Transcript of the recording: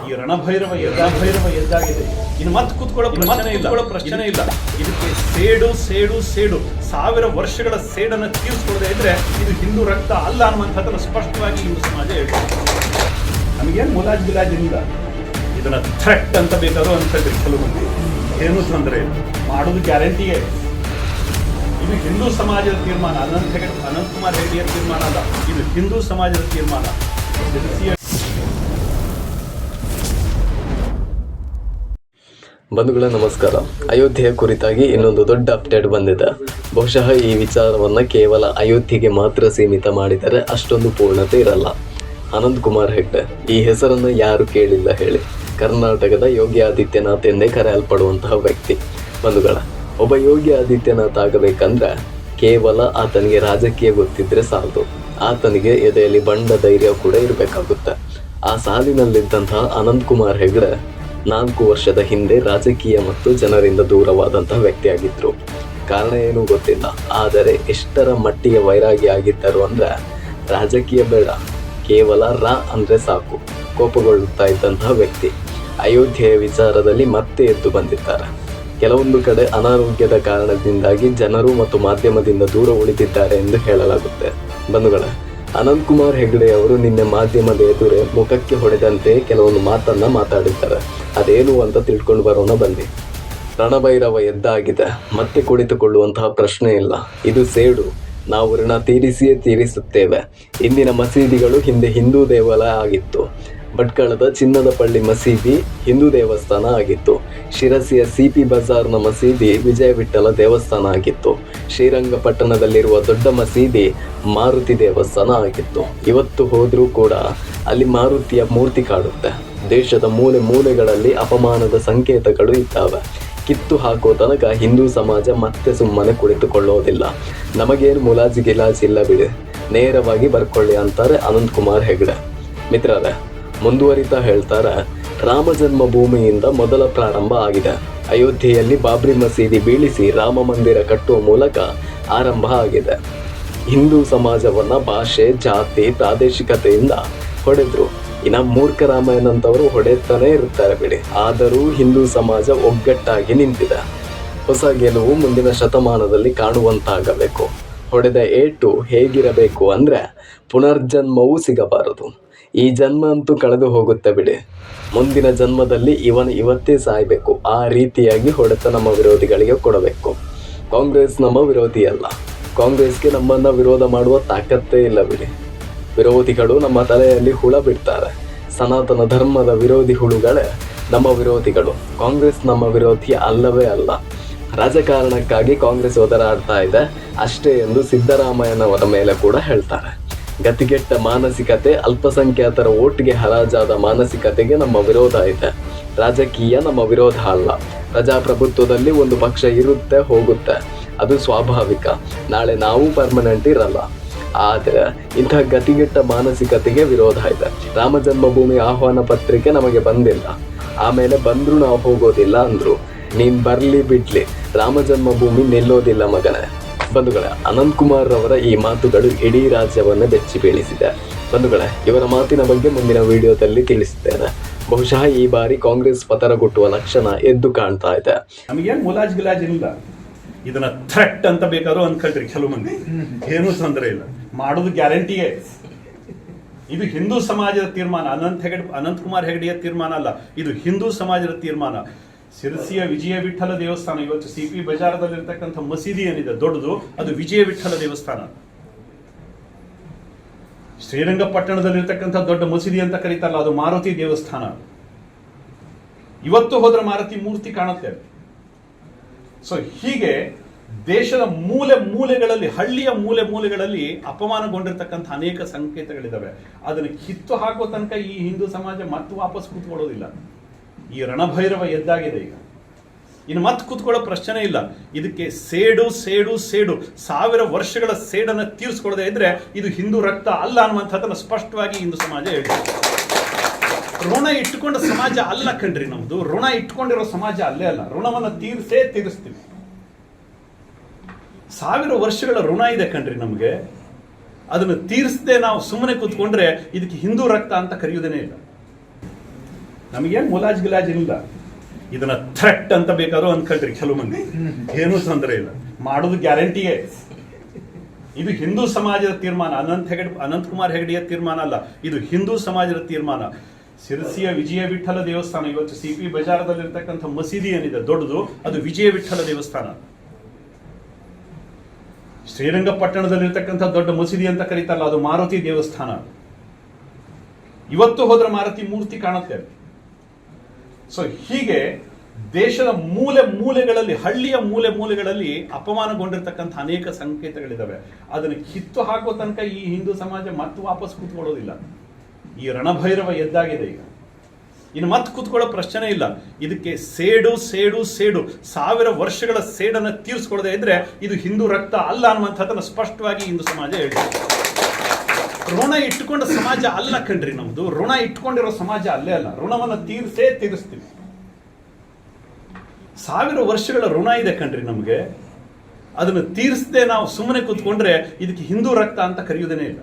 ಈ ರಣಭೈರವ ಎದ್ದಾಗಿದೆ. ಇನ್ನು ಮತ್ತೆ ಕೂತ್ಕೊಳ್ಳೋ ಪ್ರಶ್ನೆ ಇಲ್ಲ. ಇದಕ್ಕೆ ಸೇಡು 1000 ವರ್ಷಗಳ ಸೇಡನ್ನು ತೀರಿಸ್ಕೊಳ್ಳದೆ ಇದ್ರೆ ಇದು ಹಿಂದೂ ರಕ್ತ ಅಲ್ಲ ಅನ್ನುವಂಥದ್ದನ್ನು ಸ್ಪಷ್ಟವಾಗಿ ಹಿಂದೂ ಸಮಾಜ ಹೇಳ್ತಾರೆ. ನಮಗೇನು ಮುಲಾಜಿಲ್ಲ. ಇದನ್ನ ಥ್ರೆಟ್ ಅಂತ ಬೇಕಾದ್ರೂ ಅನ್ಕೊಂಡ್ರಿ ಕೆಲವು ಮಂದಿ, ಏನೂ ತೊಂದರೆ ಇಲ್ಲ, ಮಾಡೋದು ಗ್ಯಾರಂಟಿಯೇ. ಇದು ಹಿಂದೂ ಸಮಾಜದ ತೀರ್ಮಾನ, ಅನಂತಕುಮಾರ್ ಹೆಗಡೆಯ ತೀರ್ಮಾನ ಅಲ್ಲ, ಇದು ಹಿಂದೂ ಸಮಾಜದ ತೀರ್ಮಾನ. ಬಂಧುಗಳ ನಮಸ್ಕಾರ. ಅಯೋಧ್ಯೆಯ ಕುರಿತಾಗಿ ಇನ್ನೊಂದು ದೊಡ್ಡ ಅಪ್ಡೇಟ್ ಬಂದಿದೆ. ಬಹುಶಃ ಈ ವಿಚಾರವನ್ನು ಕೇವಲ ಅಯೋಧ್ಯೆಗೆ ಮಾತ್ರ ಸೀಮಿತ ಮಾಡಿದರೆ ಅಷ್ಟೊಂದು ಪೂರ್ಣತೆ ಇರಲ್ಲ. ಅನಂತಕುಮಾರ್ ಹೆಗಡೆ ಈ ಹೆಸರನ್ನು ಯಾರು ಕೇಳಿಲ್ಲ ಹೇಳಿ. ಕರ್ನಾಟಕದ ಯೋಗಿ ಆದಿತ್ಯನಾಥ್ ಎಂದೇ ಕರೆಯಲ್ಪಡುವಂತಹ ವ್ಯಕ್ತಿ. ಬಂಧುಗಳ, ಒಬ್ಬ ಯೋಗಿ ಆದಿತ್ಯನಾಥ್ ಆಗಬೇಕಂದ್ರೆ ಕೇವಲ ಆತನಿಗೆ ರಾಜಕೀಯ ಗೊತ್ತಿದ್ರೆ ಸಾಲದು, ಆತನಿಗೆ ಎದೆಯಲ್ಲಿ ಬಂಡ ಧೈರ್ಯ ಕೂಡ ಇರಬೇಕಾಗುತ್ತೆ. ಆ ಸಾಲಿನಲ್ಲಿದ್ದಂತಹ ಅನಂತಕುಮಾರ್ ಹೆಗಡೆ 4 ವರ್ಷದ ಹಿಂದೆ ರಾಜಕೀಯ ಮತ್ತು ಜನರಿಂದ ದೂರವಾದಂತಹ ವ್ಯಕ್ತಿಯಾಗಿದ್ದರು. ಕಾರಣ ಏನೂ ಗೊತ್ತಿಲ್ಲ, ಆದರೆ ಎಷ್ಟರ ಮಟ್ಟಿಗೆ ವೈರಾಗಿ ಆಗಿದ್ದರು ಅಂದರೆ ರಾಜಕೀಯ ಬೇಡ, ಕೇವಲ ಅಂದರೆ ಸಾಕು ಕೋಪಗೊಳ್ಳುತ್ತಾ ಇದ್ದಂತಹ ವ್ಯಕ್ತಿ. ಅಯೋಧ್ಯೆಯ ವಿಚಾರದಲ್ಲಿ ಮತ್ತೆ ಎದ್ದು ಬಂದಿದ್ದಾರೆ. ಕೆಲವೊಂದು ಕಡೆ ಅನಾರೋಗ್ಯದ ಕಾರಣದಿಂದಾಗಿ ಜನರು ಮತ್ತು ಮಾಧ್ಯಮದಿಂದ ದೂರ ಉಳಿದಿದ್ದಾರೆ ಎಂದು ಹೇಳಲಾಗುತ್ತೆ. ಬಂಧುಗಳೇ, ಅನಂತಕುಮಾರ್ ಹೆಗಡೆ ಅವರು ನಿನ್ನೆ ಮಾಧ್ಯಮದ ಎದುರೇ ಮುಖಕ್ಕೆ ಹೊಡೆದಂತೆ ಕೆಲವೊಂದು ಮಾತಾಡಿದ್ದಾರೆ. ಅದೇನು ಅಂತ ತಿಳ್ಕೊಂಡು ಬರೋಣ ಬನ್ನಿ. ರಣಭೈರವ ಎದ್ದಾಗಿದೆ, ಮತ್ತೆ ಕುಳಿತುಕೊಳ್ಳುವಂತಹ ಪ್ರಶ್ನೆ ಇಲ್ಲ. ಇದು ಸೇಡು, ನಾವು ಋಣ ತೀರಿಸಿಯೇ ತೀರಿಸುತ್ತೇವೆ. ಇಂದಿನ ಮಸೀದಿಗಳು ಹಿಂದೆ ಹಿಂದೂ ದೇವಾಲಯ ಆಗಿತ್ತು. ಭಟ್ಕಳದ ಚಿನ್ನದ ಪಳ್ಳಿ ಮಸೀದಿ ಹಿಂದೂ ದೇವಸ್ಥಾನ ಆಗಿತ್ತು. ಶಿರಸಿಯ CP ಬಜಾರ್ನ ಮಸೀದಿ ವಿಜಯ ವಿಠ್ಠಲ ದೇವಸ್ಥಾನ ಆಗಿತ್ತು. ಶ್ರೀರಂಗಪಟ್ಟಣದಲ್ಲಿರುವ ದೊಡ್ಡ ಮಸೀದಿ ಮಾರುತಿ ದೇವಸ್ಥಾನ ಆಗಿತ್ತು. ಇವತ್ತು ಹೋದರೂ ಕೂಡ ಅಲ್ಲಿ ಮಾರುತಿಯ ಮೂರ್ತಿ ಕಾಡುತ್ತೆ. ದೇಶದ ಮೂಲೆಗಳಲ್ಲಿ ಅಪಮಾನದ ಸಂಕೇತಗಳು ಇದ್ದಾವೆ. ಕಿತ್ತು ಹಾಕೋ ತನಕ ಹಿಂದೂ ಸಮಾಜ ಮತ್ತೆ ಸುಮ್ಮನೆ ಕುಳಿತುಕೊಳ್ಳೋದಿಲ್ಲ. ನಮಗೇನು ಮುಲಾಜಿಗಿಲಾಜಿಲ್ಲ ಬಿಡಿ, ನೇರವಾಗಿ ಬರ್ಕೊಳ್ಳಿ ಅಂತಾರೆ ಅನಂತಕುಮಾರ್ ಹೆಗಡೆ. ಮಿತ್ರರೇ, ಮುಂದುವರಿತಾ ಹೇಳ್ತಾರೆ, ರಾಮ ಜನ್ಮಭೂಮಿಯಿಂದ ಮೊದಲ ಪ್ರಾರಂಭ ಆಗಿದೆ. ಅಯೋಧ್ಯೆಯಲ್ಲಿ ಬಾಬ್ರಿ ಮಸೀದಿ ಬೀಳಿಸಿ ರಾಮ ಮಂದಿರ ಕಟ್ಟುವ ಮೂಲಕ ಆರಂಭ ಆಗಿದೆ. ಹಿಂದೂ ಸಮಾಜವನ್ನ ಭಾಷೆ, ಜಾತಿ, ಪ್ರಾದೇಶಿಕತೆಯಿಂದ ಹೊಡೆದ್ರು. ಇನ್ನು ಮೂರ್ಖರಾಮಯ್ಯನಂತವರು ಹೊಡೆತಾನೆ ಇರ್ತಾರೆ ಬಿಡಿ. ಆದರೂ ಹಿಂದೂ ಸಮಾಜ ಒಗ್ಗಟ್ಟಾಗಿ ನಿಂತಿದೆ. ಹೊಸ ಗೆಲುವು ಮುಂದಿನ ಶತಮಾನದಲ್ಲಿ ಕಾಣುವಂತಾಗಬೇಕು. ಹೊಡೆದ ಏಟು ಹೇಗಿರಬೇಕು ಅಂದರೆ ಪುನರ್ಜನ್ಮವೂ ಸಿಗಬಾರದು. ಈ ಜನ್ಮ ಅಂತೂ ಕಳೆದು ಹೋಗುತ್ತೆ ಬಿಡಿ, ಮುಂದಿನ ಜನ್ಮದಲ್ಲಿ ಇವತ್ತೇ ಸಾಯಬೇಕು. ಆ ರೀತಿಯಾಗಿ ಹೊಡೆತ ನಮ್ಮ ವಿರೋಧಿಗಳಿಗೆ ಕೊಡಬೇಕು. ಕಾಂಗ್ರೆಸ್ ನಮ್ಮ ವಿರೋಧಿ ಅಲ್ಲ, ಕಾಂಗ್ರೆಸ್ಗೆ ನಮ್ಮನ್ನು ವಿರೋಧ ಮಾಡುವ ತಾಕತ್ತೇ ಇಲ್ಲ ಬಿಡಿ. ವಿರೋಧಿಗಳು ನಮ್ಮ ತಲೆಯಲ್ಲಿ ಹುಳ ಬಿಡ್ತಾರೆ. ಸನಾತನ ಧರ್ಮದ ವಿರೋಧಿ ಹುಳುಗಳೇ ನಮ್ಮ ವಿರೋಧಿಗಳು. ಕಾಂಗ್ರೆಸ್ ನಮ್ಮ ವಿರೋಧಿ ಅಲ್ಲವೇ ಅಲ್ಲ. ರಾಜಕಾರಣಕ್ಕಾಗಿ ಕಾಂಗ್ರೆಸ್ ಒದರಾಡ್ತಾ ಇದೆ ಅಷ್ಟೇ ಎಂದು ಸಿದ್ದರಾಮಯ್ಯನವರ ಮೇಲೆ ಕೂಡ ಹೇಳ್ತಾರೆ. ಗತಿಗೆಟ್ಟ ಮಾನಸಿಕತೆ, ಅಲ್ಪಸಂಖ್ಯಾತರ ಓಟ್ಗೆ ಹರಾಜಾದ ಮಾನಸಿಕತೆಗೆ ನಮ್ಮ ವಿರೋಧ ಇದೆ. ರಾಜಕೀಯ ನಮ್ಮ ವಿರೋಧ ಅಲ್ಲ. ಪ್ರಜಾಪ್ರಭುತ್ವದಲ್ಲಿ ಒಂದು ಪಕ್ಷ ಇರುತ್ತೆ ಹೋಗುತ್ತೆ, ಅದು ಸ್ವಾಭಾವಿಕ. ನಾಳೆ ನಾವು ಪರ್ಮನೆಂಟ್ ಇರಲ್ಲ. ಆದರೆ ಇಂಥ ಗತಿಗೆಟ್ಟ ಮಾನಸಿಕತೆಗೆ ವಿರೋಧ ಇದೆ. ರಾಮ ಜನ್ಮಭೂಮಿ ಆಹ್ವಾನ ಪತ್ರಿಕೆ ನಮಗೆ ಬಂದಿಲ್ಲ, ಆಮೇಲೆ ಬಂದರೂ ನಾವು ಹೋಗೋದಿಲ್ಲ ಅಂದರು. ನೀನು ಬರಲಿ ಬಿಡ್ಲಿ, ರಾಮ ಜನ್ಮಭೂಮಿ ನಿಲ್ಲೋದಿಲ್ಲ ಮಗನೇ. ಬಂಧುಗಳೇ, ಅನಂತಕುಮಾರ್ ಅವರ ಈ ಮಾತುಗಳು ಇಡೀ ರಾಜ್ಯವನ್ನೇ ಬೆಚ್ಚಿ ಬೀಳಿಸಿದೆ. ಬಂಧುಗಳೇ, ಇವರ ಮಾತಿನ ಬಗ್ಗೆ ಮುಂದಿನ ವಿಡಿಯೋದಲ್ಲಿ ತಿಳಿಸುತ್ತೇನೆ. ಬಹುಶಃ ಈ ಬಾರಿ ಕಾಂಗ್ರೆಸ್ ಪತನಗೊಟ್ಟುವ ಲಕ್ಷಣ ಎದ್ದು ಕಾಣ್ತಾ ಇದೆ. ನಮಗೇನು ಮುಲಾಜಿಲ್ಲ. ಇದನ್ನ ಥ್ರೆಟ್ ಅಂತ ಬೇಕಾದ್ರೂ ಅನ್ಕೊಂಡ್ರಿ ಕೆಲವು ಮಂದಿ, ಏನೂ ತೊಂದರೆ ಇಲ್ಲ, ಮಾಡೋದು ಗ್ಯಾರಂಟಿಯೇ. ಇದು ಹಿಂದೂ ಸಮಾಜದ ತೀರ್ಮಾನ, ಅನಂತಕುಮಾರ್ ಹೆಗಡೆಯ ತೀರ್ಮಾನ ಅಲ್ಲ, ಇದು ಹಿಂದೂ ಸಮಾಜದ ತೀರ್ಮಾನ. ಶಿರಸಿಯ ವಿಜಯ ವಿಠ್ಠಲ ದೇವಸ್ಥಾನ, ಇವತ್ತು CP ಬಜಾರದಲ್ಲಿರ್ತಕ್ಕಂಥ ಮಸೀದಿ ಏನಿದೆ ದೊಡ್ಡದು, ಅದು ವಿಜಯ ವಿಠ್ಠಲ ದೇವಸ್ಥಾನ. ಶ್ರೀರಂಗಪಟ್ಟಣದಲ್ಲಿರ್ತಕ್ಕಂಥ ದೊಡ್ಡ ಮಸೀದಿ ಅಂತ ಕರೀತಾರಲ್ಲ, ಅದು ಮಾರುತಿ ದೇವಸ್ಥಾನ. ಇವತ್ತು ಹೋದ್ರೆ ಮಾರುತಿ ಮೂರ್ತಿ ಕಾಣುತ್ತೆ. ಸೊ ಹೀಗೆ ದೇಶದ ಮೂಲೆಗಳಲ್ಲಿ, ಹಳ್ಳಿಯ ಮೂಲೆಗಳಲ್ಲಿ ಅಪಮಾನಗೊಂಡಿರ್ತಕ್ಕಂಥ ಅನೇಕ ಸಂಕೇತಗಳಿದ್ದಾವೆ. ಅದನ್ನು ಕಿತ್ತು ಹಾಕೋ ತನಕ ಈ ಹಿಂದೂ ಸಮಾಜ ಮತ್ತೆ ವಾಪಸ್ ಕೂತ್ಕೊಳ್ಳೋದಿಲ್ಲ. ಈ ರಣಭೈರವ ಎದ್ದಾಗಿದೆ. ಈಗ ಇನ್ನು ಮತ್ತೆ ಕೂತ್ಕೊಳ್ಳೋ ಪ್ರಶ್ನೆ ಇಲ್ಲ. ಇದಕ್ಕೆ ಸೇಡು 1000 ವರ್ಷಗಳ ಸೇಡನ್ನು ತೀರಿಸ್ಕೊಳ್ಳದೆ ಇದ್ರೆ ಇದು ಹಿಂದೂ ರಕ್ತ ಅಲ್ಲ ಅನ್ನುವಂಥದ್ದನ್ನು ಸ್ಪಷ್ಟವಾಗಿ ಹಿಂದೂ ಸಮಾಜ ಹೇಳ್ತಾರೆ. ಋಣ ಇಟ್ಟುಕೊಂಡ ಸಮಾಜ ಅಲ್ಲ ಕಣ್ರಿ ನಮ್ದು. ಋಣ ಇಟ್ಕೊಂಡಿರೋ ಸಮಾಜ ಅಲ್ಲೇ ಅಲ್ಲ. ಋಣವನ್ನು ತೀರಿಸ್ತೀವಿ. 1000 ವರ್ಷಗಳ ಋಣ ಇದೆ ಕಣ್ರಿ ನಮಗೆ. ಅದನ್ನು ತೀರಿಸದೆ ನಾವು ಸುಮ್ಮನೆ ಕೂತ್ಕೊಂಡ್ರೆ ಇದಕ್ಕೆ ಹಿಂದೂ ರಕ್ತ ಅಂತ ಕರೆಯುವುದೇನೇ ಇಲ್ಲ. ನಮಗೇನು ಮುಲಾಜ್ ಗಿಲಾಜ್ ಇಲ್ಲ. ಇದನ್ನ ಥ್ರೆಟ್ ಅಂತ ಬೇಕಾದ್ರೂ ಅನ್ಕೊಳ್ರಿ ಕೆಲವು ಮಂದಿ, ಏನೂ ತೊಂದರೆ ಇಲ್ಲ, ಮಾಡೋದು ಗ್ಯಾರಂಟಿಯೇ. ಇದು ಹಿಂದೂ ಸಮಾಜದ ತೀರ್ಮಾನ, ಅನಂತಕುಮಾರ್ ಹೆಗಡೆಯ ತೀರ್ಮಾನ ಅಲ್ಲ, ಇದು ಹಿಂದೂ ಸಮಾಜದ ತೀರ್ಮಾನ. ಸಿರಸಿಯ ವಿಜಯ ವಿಠಲ ದೇವಸ್ಥಾನ, ಇವತ್ತು CP ಬಜಾರದಲ್ಲಿರ್ತಕ್ಕಂಥ ಮಸೀದಿ ಏನಿದೆ ದೊಡ್ಡದು, ಅದು ವಿಜಯ ವಿಠಲ ದೇವಸ್ಥಾನ. ಶ್ರೀರಂಗಪಟ್ಟಣದಲ್ಲಿರ್ತಕ್ಕಂಥ ದೊಡ್ಡ ಮಸೀದಿ ಅಂತ ಕರೀತಾರಲ್ಲ, ಅದು ಮಾರುತಿ ದೇವಸ್ಥಾನ. ಇವತ್ತು ಹೋದ್ರೆ ಮಾರುತಿ ಮೂರ್ತಿ ಕಾಣುತ್ತೆ. ಸೊ ಹೀಗೆ ದೇಶದ ಮೂಲೆ ಮೂಲೆಗಳಲ್ಲಿ, ಹಳ್ಳಿಯ ಮೂಲೆ ಮೂಲೆಗಳಲ್ಲಿ ಅಪಮಾನಗೊಂಡಿರ್ತಕ್ಕಂಥ ಅನೇಕ ಸಂಕೇತಗಳಿದಾವೆ. ಅದನ್ನು ಕಿತ್ತು ಹಾಕೋ ತನಕ ಈ ಹಿಂದೂ ಸಮಾಜ ಮತ್ತೆ ವಾಪಸ್ ಕೂತ್ಕೊಳ್ಳೋದಿಲ್ಲ. ಈ ರಣಭೈರವ ಎದ್ದಾಗಿದೆ ಈಗ, ಇನ್ನು ಮತ್ತೆ ಕೂತ್ಕೊಳ್ಳೋ ಪ್ರಶ್ನೆ ಇಲ್ಲ. ಇದಕ್ಕೆ ಸೇಡು ಸೇಡು ಸೇಡು, 1000 ವರ್ಷಗಳ ಸೇಡನ್ನು ತೀರಿಸ್ಕೊಳ್ಳದೆ ಇದ್ರೆ ಇದು ಹಿಂದೂ ರಕ್ತ ಅಲ್ಲ ಅನ್ನುವಂಥದ್ದನ್ನು ಸ್ಪಷ್ಟವಾಗಿ ಹಿಂದೂ ಸಮಾಜ ಹೇಳ್ತಾರೆ. ಋಣ ಇಟ್ಟುಕೊಂಡ ಸಮಾಜ ಅಲ್ಲ ಕಣ್ರಿ ನಮ್ದು, ಋಣ ಇಟ್ಕೊಂಡಿರೋ ಸಮಾಜ ಅಲ್ಲೇ ಅಲ್ಲ, ಋಣವನ್ನು ತೀರಿಸ್ತೀವಿ. 1000 ವರ್ಷಗಳ ಋಣ ಇದೆ ಕಣ್ರಿ ನಮ್ಗೆ, ಅದನ್ನು ತೀರಿಸದೆ ನಾವು ಸುಮ್ಮನೆ ಕೂತ್ಕೊಂಡ್ರೆ ಇದಕ್ಕೆ ಹಿಂದೂ ರಕ್ತ ಅಂತ ಕರೆಯುವುದೇನೇ ಇಲ್ಲ.